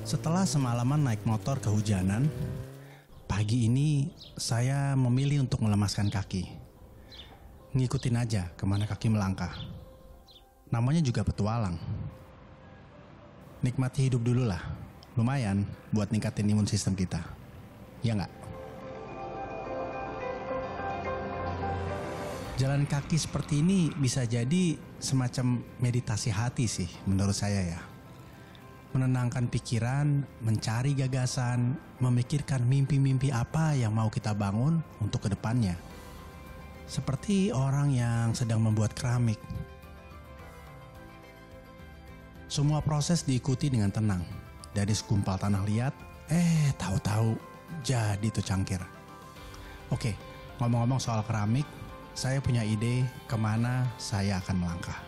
Setelah semalaman naik motor kehujanan, pagi ini saya memilih untuk melemaskan kaki. Ngikutin aja kemana kaki melangkah. Namanya juga petualang. Nikmati hidup dulu lah. Lumayan buat ningkatin imun sistem kita. Ya nggak? Jalan kaki seperti ini bisa jadi semacam meditasi hati sih menurut saya ya. Menenangkan pikiran, mencari gagasan, memikirkan mimpi-mimpi apa yang mau kita bangun untuk kedepannya. Seperti orang yang sedang membuat keramik. Semua proses diikuti dengan tenang. Dari segumpal tanah liat, tahu-tahu jadi tuh cangkir. Oke, ngomong-ngomong soal keramik, saya punya ide kemana saya akan melangkah.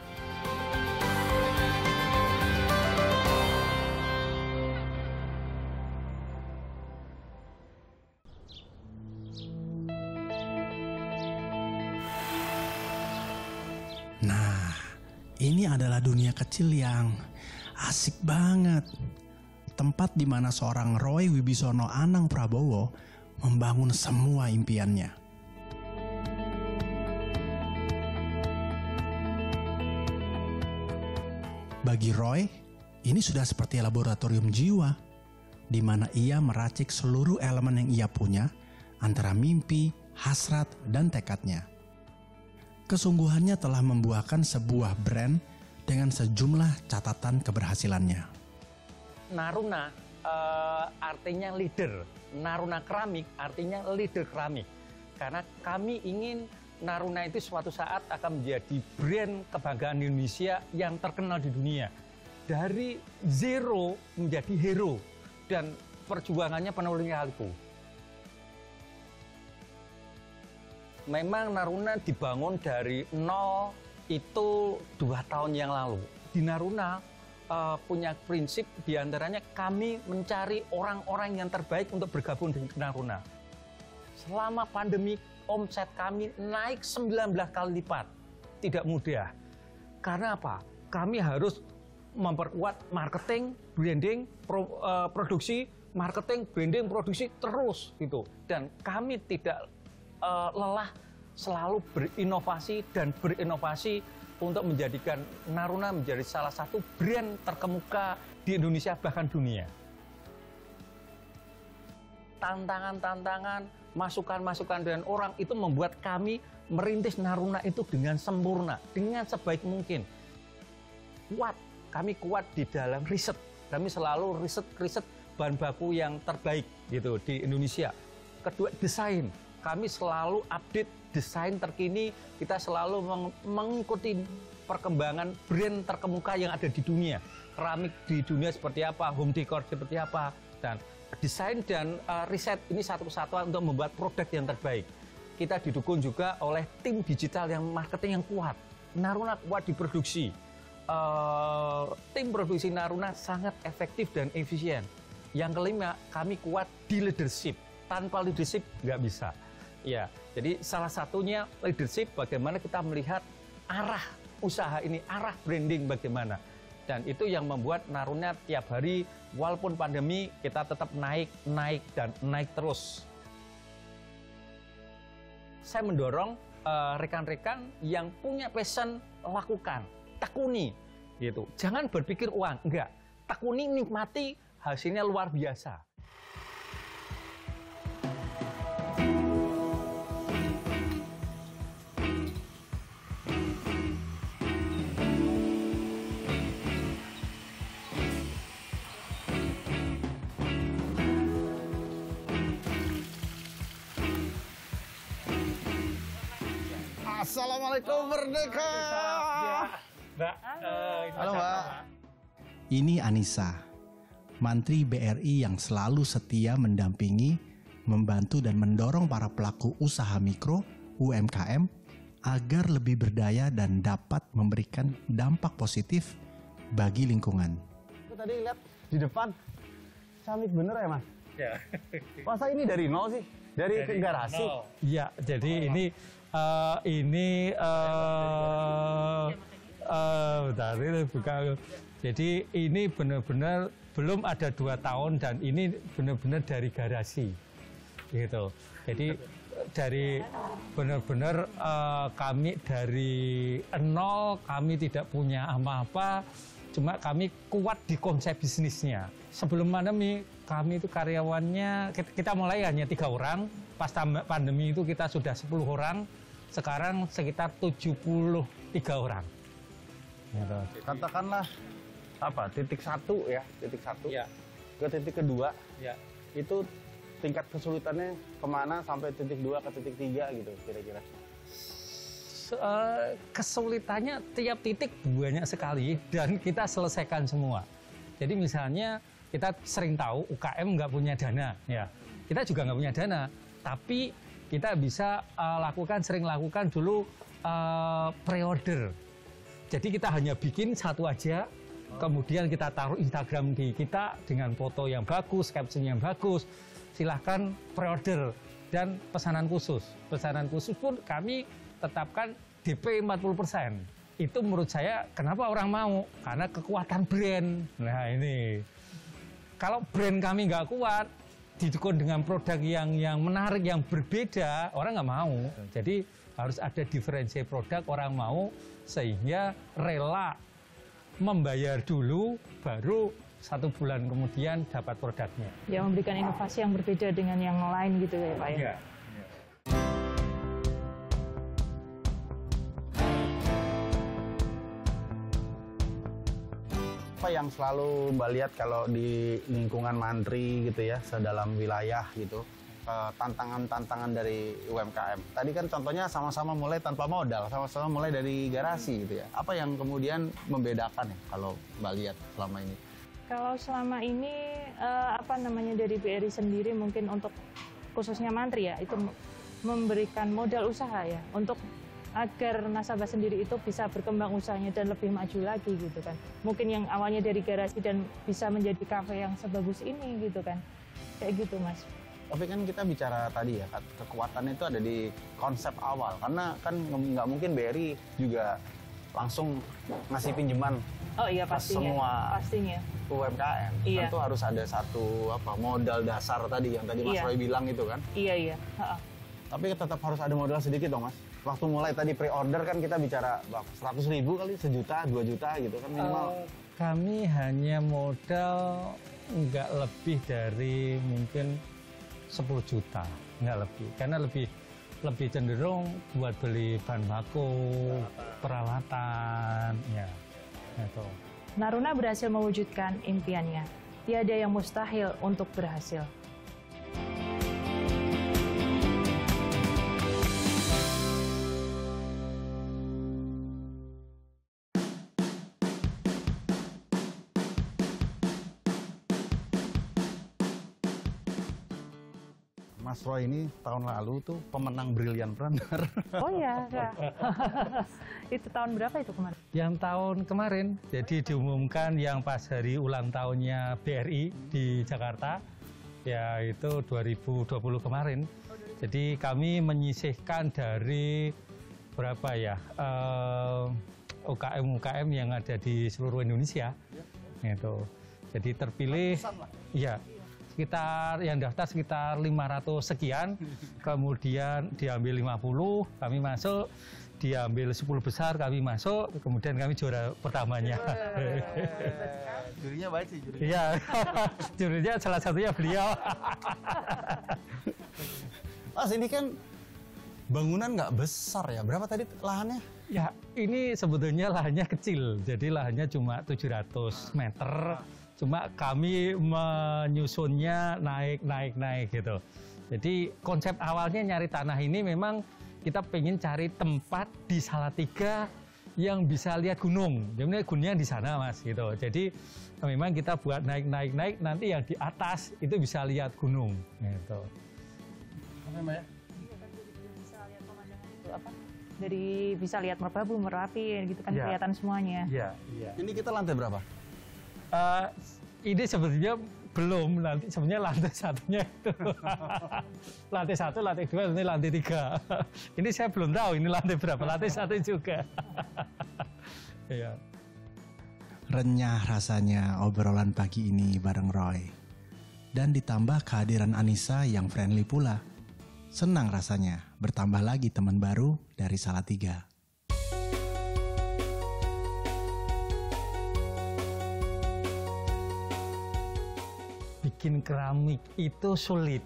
Nah, ini adalah dunia kecil yang asik banget. Tempat di mana seorang Roy Wibisono Anang Prabowo membangun semua impiannya. Bagi Roy, ini sudah seperti laboratorium jiwa, di mana ia meracik seluruh elemen yang ia punya, antara mimpi, hasrat, dan tekadnya. Kesungguhannya telah membuahkan sebuah brand dengan sejumlah catatan keberhasilannya. Naruna artinya leader, Naruna Keramik artinya leader keramik. Karena kami ingin Naruna itu suatu saat akan menjadi brand kebanggaan Indonesia yang terkenal di dunia. Dari zero menjadi hero, dan perjuangannya penuh lika-liku. Memang Naruna dibangun dari nol itu 2 tahun yang lalu. Di Naruna punya prinsip diantaranya kami mencari orang-orang yang terbaik untuk bergabung dengan Naruna. Selama pandemi omset kami naik 19 kali lipat. Tidak mudah. Karena apa? Kami harus memperkuat marketing, branding, produksi, marketing, branding, produksi terus gitu. Dan kami tidak lelah selalu berinovasi dan berinovasi untuk menjadikan Naruna menjadi salah satu brand terkemuka di Indonesia bahkan dunia. Tantangan-tantangan, masukan-masukan dari orang itu membuat kami merintis Naruna itu dengan sempurna, dengan sebaik mungkin. Kami kuat di dalam riset. Kami selalu riset bahan baku yang terbaik gitu di Indonesia. Kedua, desain. Kami selalu update desain terkini, kita selalu mengikuti perkembangan brand terkemuka yang ada di dunia. Keramik di dunia seperti apa, home decor seperti apa, dan desain dan riset ini satu kesatuan untuk membuat produk yang terbaik. Kita didukung juga oleh tim digital yang marketing yang kuat. Naruna kuat di produksi. Tim produksi Naruna sangat efektif dan efisien. Yang kelima, kami kuat di leadership. Tanpa leadership nggak bisa. Ya, jadi salah satunya leadership, bagaimana kita melihat arah usaha ini, arah branding bagaimana. Dan itu yang membuat Naruna tiap hari, walaupun pandemi, kita tetap naik dan naik terus. Saya mendorong rekan-rekan yang punya passion, lakukan, tekuni, gitu. Jangan berpikir uang, enggak. Tekuni, nikmati, hasilnya luar biasa. Assalamualaikum Merdeka. Mbak, halo Mbak. Ini Anissa, Mantri BRI yang selalu setia mendampingi, membantu dan mendorong para pelaku usaha mikro, UMKM, agar lebih berdaya dan dapat memberikan dampak positif bagi lingkungan. Aku tadi lihat di depan, cantik bener ya Mas? Ya. Masa ini dari nol sih? Dari garasi? Iya, jadi ini Bentar, ini buka. Jadi ini benar-benar belum ada 2 tahun dan ini benar-benar dari garasi, gitu. Jadi dari benar-benar kami dari nol, kami tidak punya apa-apa, cuma kami kuat di konsep bisnisnya. Sebelum pandemi, kami itu karyawannya, kita mulai hanya 3 orang, pas pandemi itu kita sudah 10 orang, sekarang sekitar 73 orang. Gitu. Katakanlah apa titik 1 ya, titik 1 Ya. ke titik kedua, Ya. itu tingkat kesulitannya kemana sampai titik 2 ke titik 3 gitu kira-kira? Kesulitannya tiap titik banyak sekali dan kita selesaikan semua. Jadi misalnya kita sering tahu UKM nggak punya dana, ya kita juga nggak punya dana, tapi kita bisa sering lakukan dulu pre-order. Jadi kita hanya bikin satu aja, kemudian kita taruh Instagram di kita dengan foto yang bagus, caption yang bagus. Silahkan pre-order dan pesanan khusus. Pesanan khusus pun kami tetapkan DP 40%. Itu menurut saya kenapa orang mau? Karena kekuatan brand. Nah ini, kalau brand kami nggak kuat, didukung dengan produk yang menarik, yang berbeda, orang nggak mau. Jadi harus ada diferensi produk, orang mau, sehingga rela membayar dulu, baru 1 bulan kemudian dapat produknya. Ya, memberikan inovasi yang berbeda dengan yang lain gitu ya Pak ya? Iya. Apa yang selalu Mbak lihat kalau di lingkungan Mantri gitu ya, sedalam wilayah gitu, tantangan-tantangan dari UMKM? Tadi kan contohnya sama-sama mulai tanpa modal, sama-sama mulai dari garasi gitu ya. Apa yang kemudian membedakan ya kalau Mbak lihat selama ini? Kalau selama ini dari BRI sendiri mungkin untuk khususnya Mantri ya, itu memberikan modal usaha ya untuk agar nasabah sendiri itu bisa berkembang usahanya dan lebih maju lagi gitu kan. Mungkin yang awalnya dari garasi dan bisa menjadi kafe yang sebagus ini gitu kan. Kayak gitu Mas. Tapi kan kita bicara tadi ya, kekuatannya itu ada di konsep awal. Karena kan nggak mungkin BRI juga langsung ngasih pinjaman Oh iya ke pastinya. semua UMKM. Iya. Tentu harus ada satu modal dasar tadi yang tadi Mas Iya. Roy bilang itu kan. Iya. Tapi tetap harus ada modal sedikit dong Mas. Waktu mulai tadi pre-order kan kita bicara 100.000 kali, 1 juta, 2 juta gitu kan minimal. Kami hanya modal nggak lebih dari mungkin 10 juta, nggak lebih. Karena lebih cenderung buat beli bahan baku, peralatan, ya. Gitu. Naruna berhasil mewujudkan impiannya. Tiada yang mustahil untuk berhasil. Mas Roy ini tahun lalu tuh pemenang Brilliantpreneur. Oh iya. Itu tahun berapa itu kemarin? Yang tahun kemarin, jadi diumumkan yang pas hari ulang tahunnya BRI di Jakarta, ya itu 2020 kemarin. Jadi kami menyisihkan dari berapa ya, UKM-UKM yang ada di seluruh Indonesia. Gitu. Jadi terpilih, ya sekitar yang daftar sekitar 500 sekian, kemudian diambil 50, kami masuk, diambil 10 besar, kami masuk, kemudian kami juara pertamanya. Jurinya baik sih jurinya. Iya, jurinya salah satunya beliau. Mas ini kan bangunan nggak besar ya, berapa tadi lahannya? Ya, ini sebetulnya lahannya kecil, jadi lahannya cuma 700 meter. Cuma kami menyusunnya naik gitu. Jadi konsep awalnya nyari tanah ini memang kita pengen cari tempat di Salatiga yang bisa lihat gunung. Jadi gunungnya di sana Mas gitu. Jadi memang kita buat naik, nanti yang di atas itu bisa lihat gunung gitu. Oke Mbak ya? Bisa lihat pemandangan itu apa? Dari bisa lihat Merbabu, Merapi gitu kan Ya. kelihatan semuanya. Iya. Ini kita lantai berapa? Ini sebetulnya belum, nanti sebenarnya lantai satunya itu. Lantai 1, lantai 2, ini lantai 3. Ini saya belum tahu ini lantai berapa, lantai 1 juga. Iya. Renyah rasanya obrolan pagi ini bareng Roy. Dan ditambah kehadiran Anissa yang friendly pula. Senang rasanya bertambah lagi teman baru dari Salatiga. Bikin keramik itu sulit.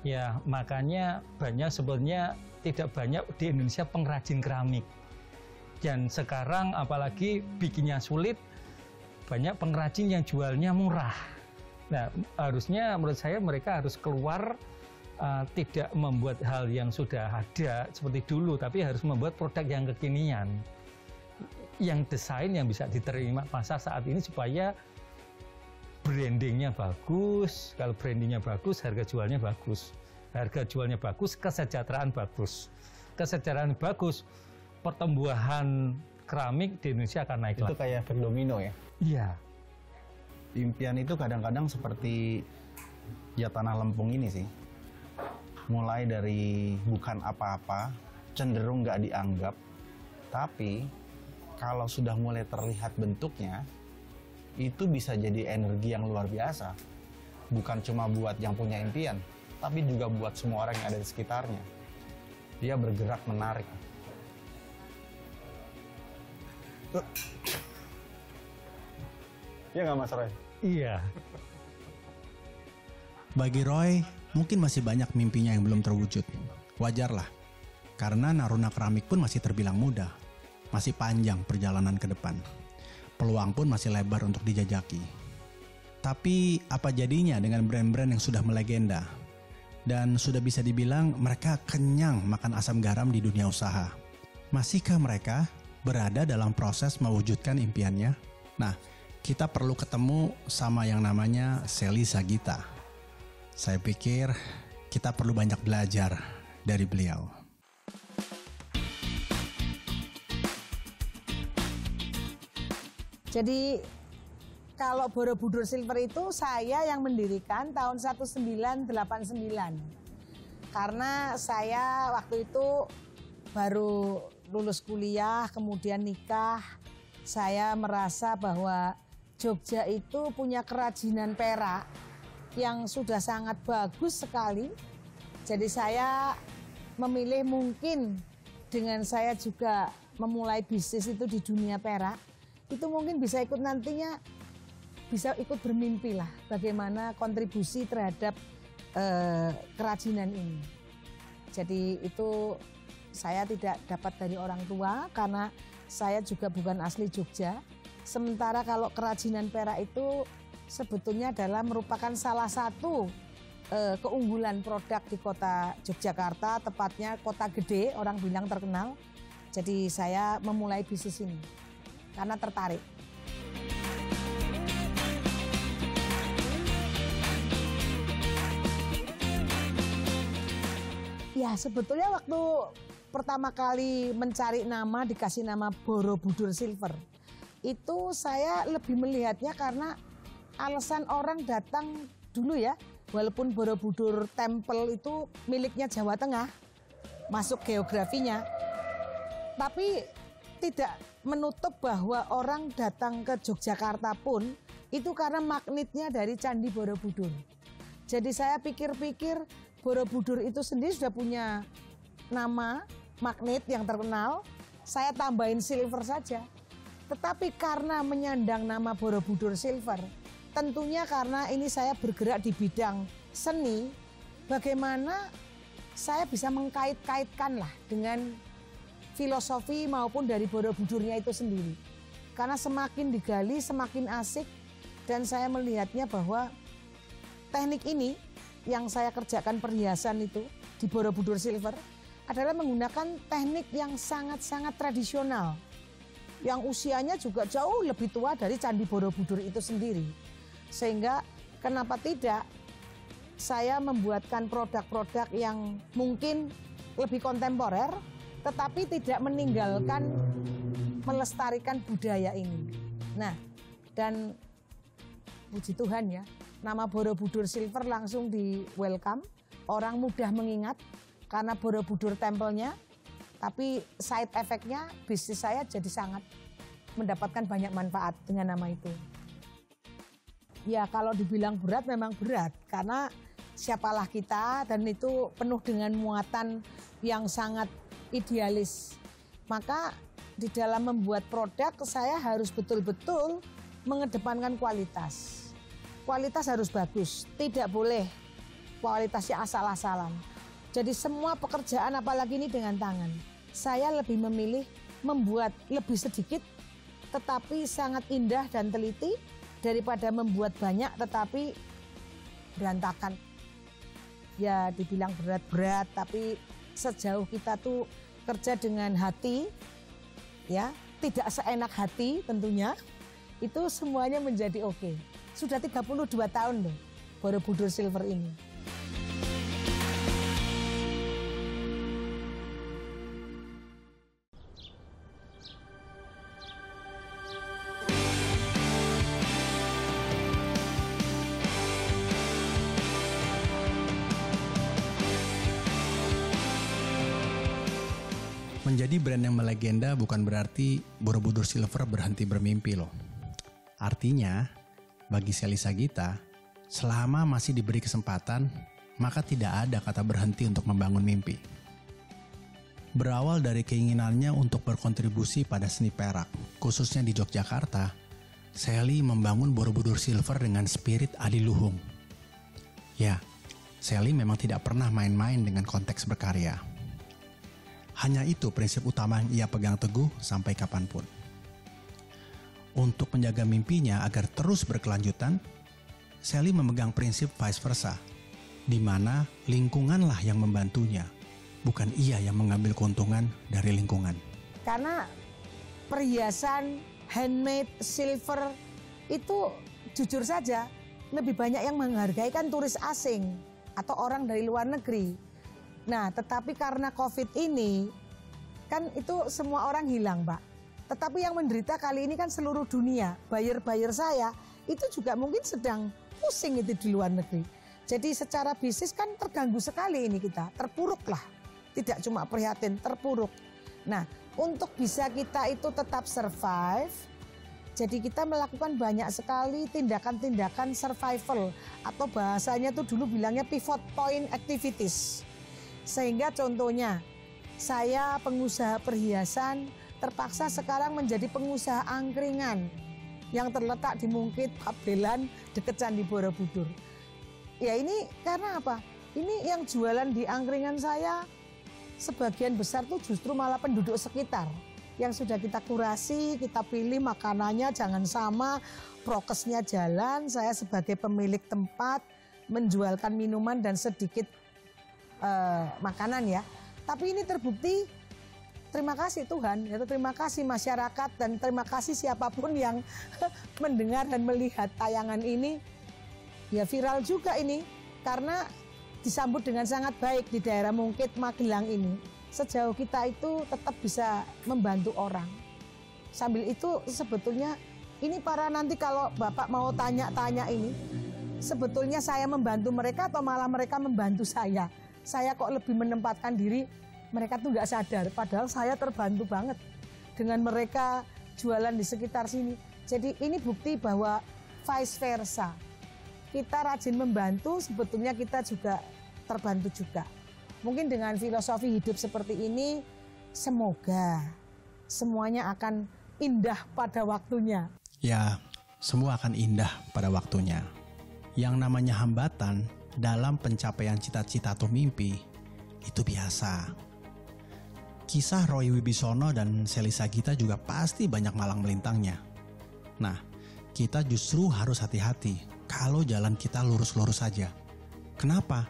Ya makanya banyak sebenarnya tidak banyak di Indonesia pengrajin keramik. Dan sekarang apalagi bikinnya sulit, banyak pengrajin yang jualnya murah. Nah, harusnya menurut saya mereka harus keluar, tidak membuat hal yang sudah ada seperti dulu, tapi harus membuat produk yang kekinian, yang desain yang bisa diterima pasar saat ini supaya brandingnya bagus. Kalau brandingnya bagus, harga jualnya bagus. Harga jualnya bagus, kesejahteraan bagus. Kesejahteraan bagus, pertumbuhan keramik di Indonesia akan naik Itu lagi. kayak efek domino ya. Iya. Impian itu kadang-kadang seperti ya tanah lempung ini sih. Mulai dari bukan apa-apa, cenderung nggak dianggap. Tapi kalau sudah mulai terlihat bentuknya, itu bisa jadi energi yang luar biasa. Bukan cuma buat yang punya impian, tapi juga buat semua orang yang ada di sekitarnya. Dia bergerak menarik. Iya nggak Mas Roy? Iya. Bagi Roy, mungkin masih banyak mimpinya yang belum terwujud. Wajarlah, karena Naruna Keramik pun masih terbilang muda. Masih panjang perjalanan ke depan. Peluang pun masih lebar untuk dijajaki. Tapi apa jadinya dengan brand-brand yang sudah melegenda? Dan sudah bisa dibilang mereka kenyang makan asam garam di dunia usaha. Masihkah mereka berada dalam proses mewujudkan impiannya? Nah, kita perlu ketemu sama yang namanya Sally Sagita. Saya pikir kita perlu banyak belajar dari beliau. Jadi kalau Borobudur Silver itu saya yang mendirikan tahun 1989. Karena saya waktu itu baru lulus kuliah, kemudian nikah. Saya merasa bahwa Jogja itu punya kerajinan perak yang sudah sangat bagus sekali. Jadi saya memilih mungkin dengan saya juga memulai bisnis itu di dunia perak, itu mungkin bisa ikut nantinya, bisa ikut bermimpi lah bagaimana kontribusi terhadap kerajinan ini. Jadi itu saya tidak dapat dari orang tua karena saya juga bukan asli Jogja. Sementara kalau kerajinan perak itu sebetulnya adalah merupakan salah satu keunggulan produk di kota Yogyakarta, tepatnya kota gede, orang bilang terkenal. Jadi saya memulai bisnis ini karena tertarik. Ya sebetulnya waktu pertama kali mencari nama, dikasih nama Borobudur Silver, itu saya lebih melihatnya karena alasan orang datang dulu ya, walaupun Borobudur Temple itu miliknya Jawa Tengah, masuk geografinya, tapi tidak menutup bahwa orang datang ke Yogyakarta pun itu karena magnetnya dari Candi Borobudur. Jadi saya pikir-pikir Borobudur itu sendiri sudah punya nama magnet yang terkenal, saya tambahin silver saja. Tetapi karena menyandang nama Borobudur Silver, tentunya karena ini saya bergerak di bidang seni, bagaimana saya bisa mengkait-kaitkan lah dengan filosofi maupun dari Borobudurnya itu sendiri. Karena semakin digali semakin asik, dan saya melihatnya bahwa teknik ini yang saya kerjakan perhiasan itu di Borobudur Silver adalah menggunakan teknik yang sangat-sangat tradisional, yang usianya juga jauh lebih tua dari Candi Borobudur itu sendiri. Sehingga kenapa tidak saya membuatkan produk-produk yang mungkin lebih kontemporer, tetapi tidak meninggalkan melestarikan budaya ini. Nah, dan puji Tuhan ya, nama Borobudur Silver langsung di welcome, orang mudah mengingat karena Borobudur Temple-nya Tapi side effect-nya bisnis saya jadi sangat mendapatkan banyak manfaat dengan nama itu. Ya kalau dibilang berat memang berat karena siapalah kita dan itu penuh dengan muatan yang sangat idealis. Maka di dalam membuat produk saya harus betul-betul mengedepankan kualitas. Kualitas harus bagus, tidak boleh kualitasnya asal-asalan. Jadi semua pekerjaan apalagi ini dengan tangan. Saya lebih memilih membuat lebih sedikit tetapi sangat indah dan teliti daripada membuat banyak tetapi berantakan. Ya dibilang berat-berat tapi sejauh kita tuh kerja dengan hati, ya tidak seenak hati tentunya, itu semuanya menjadi oke. Sudah 32 tahun loh Borobudur Silver ini. Menjadi brand yang melegenda bukan berarti Borobudur Silver berhenti bermimpi loh. Artinya, bagi Sally Saggita, selama masih diberi kesempatan, maka tidak ada kata berhenti untuk membangun mimpi. Berawal dari keinginannya untuk berkontribusi pada seni perak, khususnya di Yogyakarta, Sally membangun Borobudur Silver dengan spirit adiluhung. Ya, Sally memang tidak pernah main-main dengan konteks berkarya. Hanya itu prinsip utama yang ia pegang teguh sampai kapanpun. Untuk menjaga mimpinya agar terus berkelanjutan, Sally memegang prinsip vice versa, di mana lingkunganlah yang membantunya, bukan ia yang mengambil keuntungan dari lingkungan. Karena perhiasan handmade silver itu jujur saja lebih banyak yang menghargai kan turis asing atau orang dari luar negeri. Nah, tetapi karena COVID ini, kan itu semua orang hilang, Pak. Tetapi yang menderita kali ini kan seluruh dunia. Buyer-buyer saya itu juga mungkin sedang pusing itu di luar negeri. Jadi secara bisnis kan terganggu sekali ini kita, terpuruk lah. Tidak cuma prihatin, terpuruk. Nah, untuk bisa kita itu tetap survive, jadi kita melakukan banyak sekali tindakan-tindakan survival. Atau bahasanya tuh dulu bilangnya pivot point activities. Sehingga contohnya, saya pengusaha perhiasan terpaksa sekarang menjadi pengusaha angkringan yang terletak di Mungkit, Pabelan, dekat Candi Borobudur. Ya ini karena apa? Ini yang jualan di angkringan saya sebagian besar tuh justru malah penduduk sekitar yang sudah kita kurasi, kita pilih makanannya jangan sama, prokesnya jalan. Saya sebagai pemilik tempat menjualkan minuman dan sedikit makanan ya. Tapi ini terbukti, terima kasih Tuhan, yaitu terima kasih masyarakat dan terima kasih siapapun yang mendengar dan melihat tayangan ini. Ya viral juga ini karena disambut dengan sangat baik di daerah Mungkit, Magelang ini. Sejauh kita itu tetap bisa membantu orang. Sambil itu sebetulnya ini para nanti kalau Bapak mau tanya-tanya ini, sebetulnya saya membantu mereka atau malah mereka membantu saya. Saya kok lebih menempatkan diri, mereka tuh nggak sadar. Padahal saya terbantu banget dengan mereka jualan di sekitar sini. Jadi ini bukti bahwa vice versa. Kita rajin membantu, sebetulnya kita juga terbantu juga. Mungkin dengan filosofi hidup seperti ini, semoga semuanya akan indah pada waktunya. Ya, semua akan indah pada waktunya. Yang namanya hambatan dalam pencapaian cita-cita atau mimpi, itu biasa. Kisah Roy Wibisono dan Sally Saggita juga pasti banyak malang melintangnya. Nah, kita justru harus hati-hati kalau jalan kita lurus-lurus saja. Kenapa?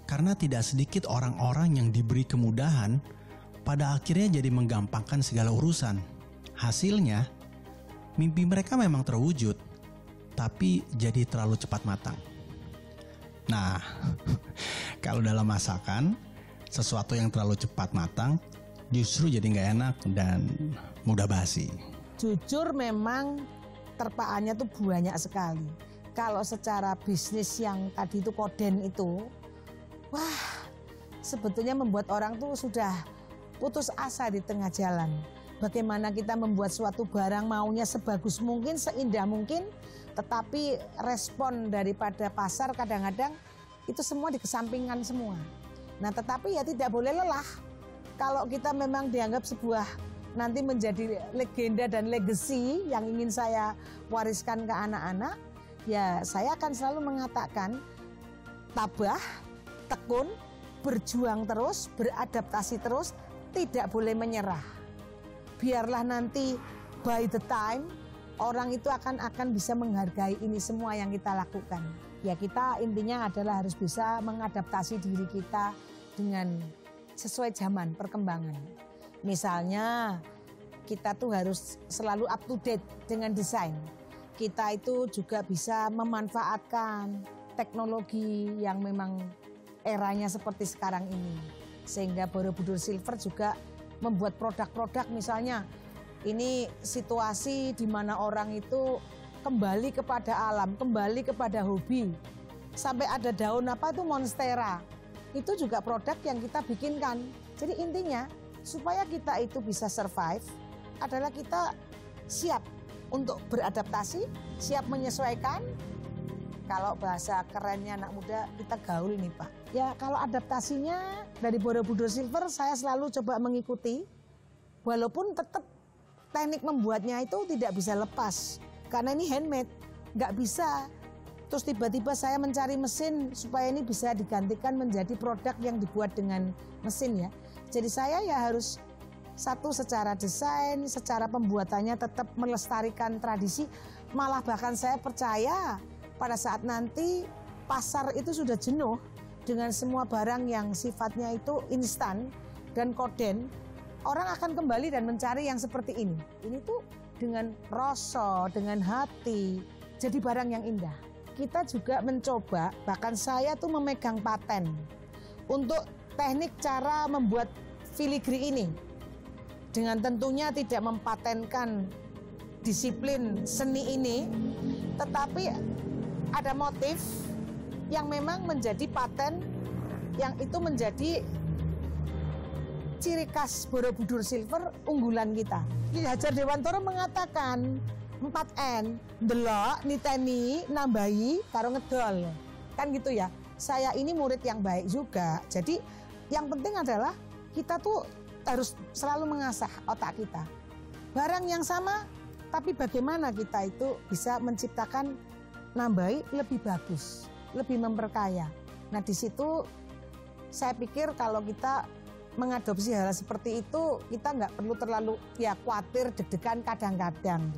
Karena tidak sedikit orang-orang yang diberi kemudahan, pada akhirnya jadi menggampangkan segala urusan. Hasilnya, mimpi mereka memang terwujud, tapi jadi terlalu cepat matang. Nah, kalau dalam masakan, sesuatu yang terlalu cepat matang justru jadi nggak enak dan mudah basi. Jujur memang terpaannya tuh banyak sekali. Kalau secara bisnis yang tadi itu koden itu, wah sebetulnya membuat orang tuh sudah putus asa di tengah jalan. Bagaimana kita membuat suatu barang maunya sebagus mungkin, seindah mungkin, tetapi respon daripada pasar kadang-kadang itu semua dikesampingkan semua. Nah, tetapi ya tidak boleh lelah. Kalau kita memang dianggap sebuah nanti menjadi legenda dan legacy yang ingin saya wariskan ke anak-anak, ya saya akan selalu mengatakan tabah, tekun, berjuang terus, beradaptasi terus, tidak boleh menyerah. Biarlah nanti by the time orang itu akan bisa menghargai ini semua yang kita lakukan. Ya kita intinya adalah harus bisa mengadaptasi diri kita dengan sesuai zaman perkembangan. Misalnya kita tuh harus selalu up to date dengan desain. Kita itu juga bisa memanfaatkan teknologi yang memang eranya seperti sekarang ini. Sehingga Borobudur Silver juga membuat produk-produk, misalnya ini situasi di mana orang itu kembali kepada alam, kembali kepada hobi. Sampai ada daun apa itu monstera. Itu juga produk yang kita bikinkan. Jadi intinya supaya kita itu bisa survive adalah kita siap untuk beradaptasi, siap menyesuaikan. Kalau bahasa kerennya anak muda, kita gaul nih Pak. Ya kalau adaptasinya dari Borobudur Silver saya selalu coba mengikuti. Walaupun tetap teknik membuatnya itu tidak bisa lepas. Karena ini handmade, nggak bisa. Terus tiba-tiba saya mencari mesin supaya ini bisa digantikan menjadi produk yang dibuat dengan mesin ya. Jadi saya ya harus satu secara desain, secara pembuatannya tetap melestarikan tradisi. Malah bahkan saya percaya pada saat nanti pasar itu sudah jenuh dengan semua barang yang sifatnya itu instan dan koden, orang akan kembali dan mencari yang seperti ini. Ini tuh dengan rasa, dengan hati, jadi barang yang indah. Kita juga mencoba, bahkan saya tuh memegang paten untuk teknik cara membuat filigree ini. Dengan tentunya tidak mempatenkan disiplin seni ini, tetapi ada motif yang memang menjadi paten, yang itu menjadi ciri khas Borobudur Silver unggulan kita. Ki Hajar Dewantara mengatakan 4N, ndelok, niteni, nambahi, karo ngedol. Kan gitu ya. Saya ini murid yang baik juga. Jadi yang penting adalah kita tuh harus selalu mengasah otak kita. Barang yang sama, tapi bagaimana kita itu bisa menciptakan nambahi lebih bagus, lebih memperkaya. Nah di situ saya pikir kalau kita mengadopsi hal seperti itu, kita nggak perlu terlalu ya khawatir, deg-degan kadang-kadang.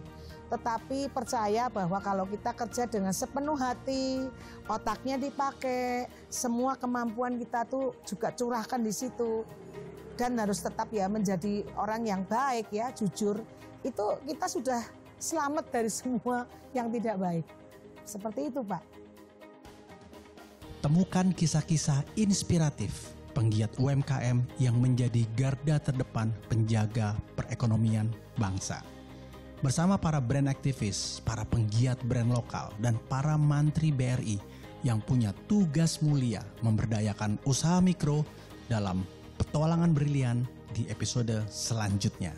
Tetapi percaya bahwa kalau kita kerja dengan sepenuh hati, otaknya dipakai, semua kemampuan kita tuh juga curahkan di situ. Dan harus tetap ya menjadi orang yang baik ya, jujur. Itu kita sudah selamat dari semua yang tidak baik. Seperti itu Pak. Temukan kisah-kisah inspiratif penggiat UMKM yang menjadi garda terdepan penjaga perekonomian bangsa. Bersama para brand aktivis, para penggiat brand lokal, dan para mantri BRI yang punya tugas mulia memberdayakan usaha mikro dalam petualangan brilian di episode selanjutnya.